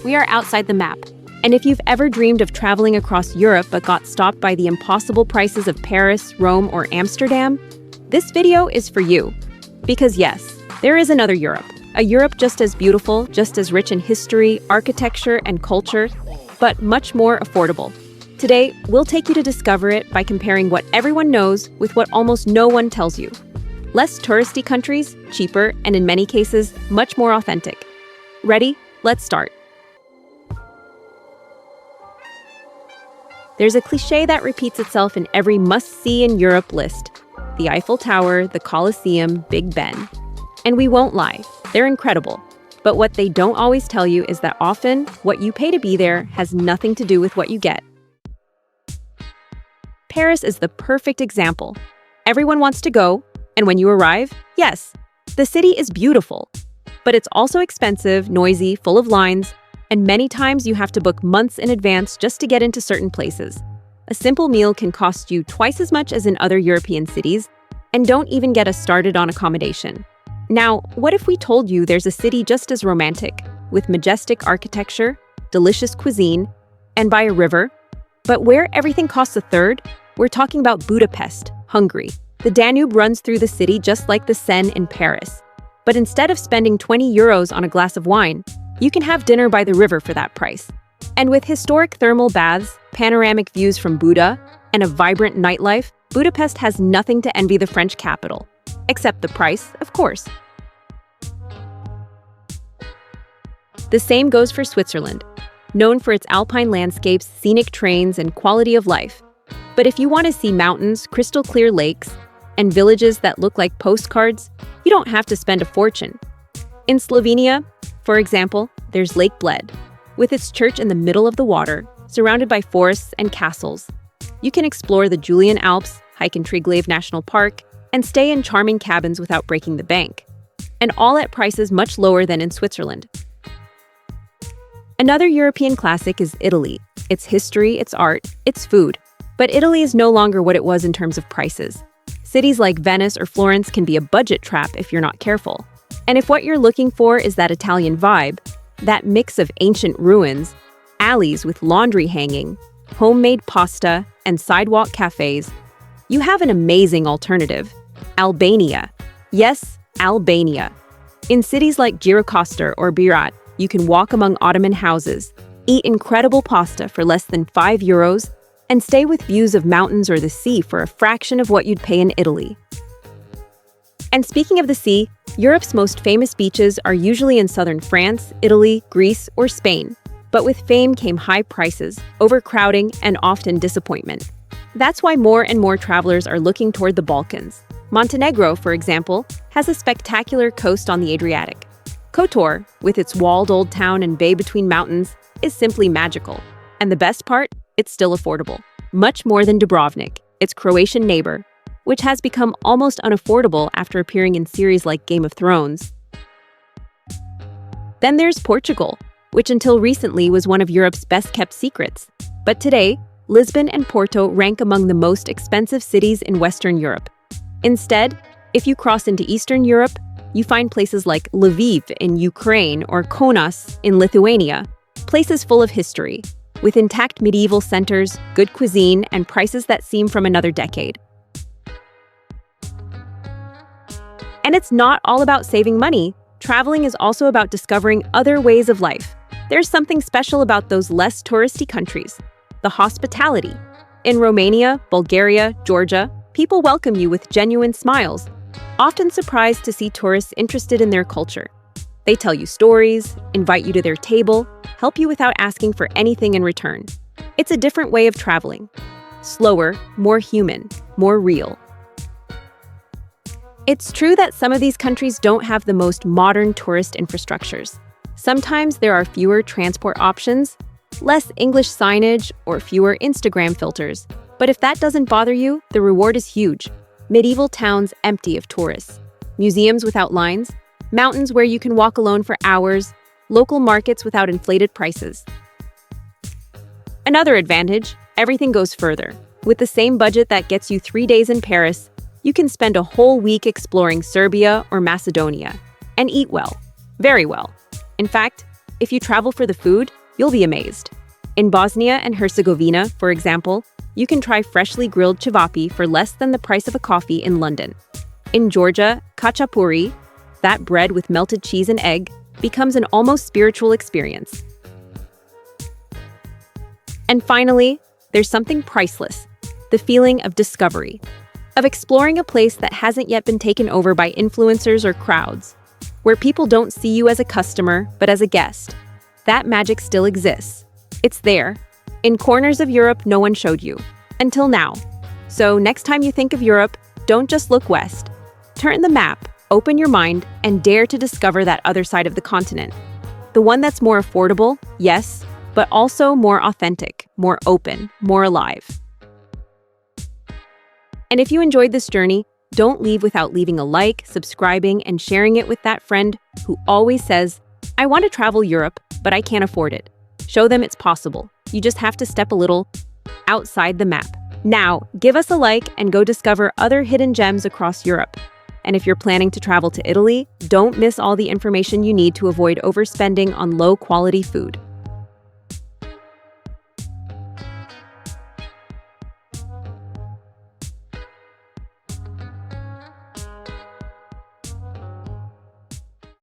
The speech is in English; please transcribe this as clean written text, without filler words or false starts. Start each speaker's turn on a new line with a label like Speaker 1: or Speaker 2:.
Speaker 1: We are outside the map. And if you've ever dreamed of traveling across Europe but got stopped by the impossible prices of Paris, Rome, or Amsterdam, this video is for you. Because yes, there is another Europe. A Europe just as beautiful, just as rich in history, architecture, and culture, but much more affordable. Today, we'll take you to discover it by comparing what everyone knows with what almost no one tells you. Less touristy countries, cheaper, and in many cases, much more authentic. Ready? Let's start. There's a cliché that repeats itself in every must-see in Europe list. The Eiffel Tower, the Colosseum, Big Ben. And we won't lie, they're incredible. But what they don't always tell you is that often, what you pay to be there has nothing to do with what you get. Paris is the perfect example. Everyone wants to go, and when you arrive, yes, the city is beautiful. But it's also expensive, noisy, full of lines, and many times you have to book months in advance just to get into certain places. A simple meal can cost you twice as much as in other European cities, and don't even get us started on accommodation. Now, what if we told you there's a city just as romantic, with majestic architecture, delicious cuisine, and by a river, but where everything costs a third? We're talking about Budapest, Hungary. The Danube runs through the city just like the Seine in Paris. But instead of spending 20 euros on a glass of wine, you can have dinner by the river for that price. And with historic thermal baths, panoramic views from Buda, and a vibrant nightlife, Budapest has nothing to envy the French capital. Except the price, of course. The same goes for Switzerland, known for its alpine landscapes, scenic trains, and quality of life. But if you want to see mountains, crystal clear lakes, and villages that look like postcards, you don't have to spend a fortune. In Slovenia, for example, there's Lake Bled, with its church in the middle of the water, surrounded by forests and castles. You can explore the Julian Alps, hike in Triglav National Park, and stay in charming cabins without breaking the bank. And all at prices much lower than in Switzerland. Another European classic is Italy. Its history, its art, its food. But Italy is no longer what it was in terms of prices. Cities like Venice or Florence can be a budget trap if you're not careful. And if what you're looking for is that Italian vibe, that mix of ancient ruins, alleys with laundry hanging, homemade pasta, and sidewalk cafes, you have an amazing alternative. Albania. Yes, Albania. In cities like Gjirokastra or Berat, you can walk among Ottoman houses, eat incredible pasta for less than 5 euros, and stay with views of mountains or the sea for a fraction of what you'd pay in Italy. And speaking of the sea, Europe's most famous beaches are usually in southern France, Italy, Greece, or Spain. But with fame came high prices, overcrowding, and often disappointment. That's why more and more travelers are looking toward the Balkans. Montenegro, for example, has a spectacular coast on the Adriatic. Kotor, with its walled old town and bay between mountains, is simply magical. And the best part? It's still affordable. Much more than Dubrovnik, its Croatian neighbor, which has become almost unaffordable after appearing in series like Game of Thrones. Then there's Portugal, which until recently was one of Europe's best-kept secrets. But today, Lisbon and Porto rank among the most expensive cities in Western Europe. Instead, if you cross into Eastern Europe, you find places like Lviv in Ukraine or Kaunas in Lithuania, places full of history, with intact medieval centers, good cuisine, and prices that seem from another decade. And it's not all about saving money. Traveling is also about discovering other ways of life. There's something special about those less touristy countries. The hospitality. In Romania, Bulgaria, Georgia, people welcome you with genuine smiles, often surprised to see tourists interested in their culture. They tell you stories, invite you to their table, help you without asking for anything in return. It's a different way of traveling. Slower, more human, more real. It's true that some of these countries don't have the most modern tourist infrastructures. Sometimes there are fewer transport options, less English signage, or fewer Instagram filters. But if that doesn't bother you, the reward is huge. Medieval towns empty of tourists, museums without lines, mountains where you can walk alone for hours, local markets without inflated prices. Another advantage, everything goes further. With the same budget that gets you 3 days in Paris, you can spend a whole week exploring Serbia or Macedonia and eat well, very well. In fact, if you travel for the food, you'll be amazed. In Bosnia and Herzegovina, for example, you can try freshly grilled cevapi for less than the price of a coffee in London. In Georgia, khachapuri, that bread with melted cheese and egg, becomes an almost spiritual experience. And finally, there's something priceless, the feeling of discovery, of exploring a place that hasn't yet been taken over by influencers or crowds, where people don't see you as a customer, but as a guest. That magic still exists. It's there, in corners of Europe no one showed you, until now. So next time you think of Europe, don't just look west. Turn the map, open your mind, and dare to discover that other side of the continent. The one that's more affordable, yes, but also more authentic, more open, more alive. And if you enjoyed this journey, don't leave without leaving a like, subscribing, and sharing it with that friend who always says, I want to travel Europe, but I can't afford it. Show them it's possible. You just have to step a little outside the map. Now, give us a like and go discover other hidden gems across Europe. And if you're planning to travel to Italy, don't miss all the information you need to avoid overspending on low-quality food.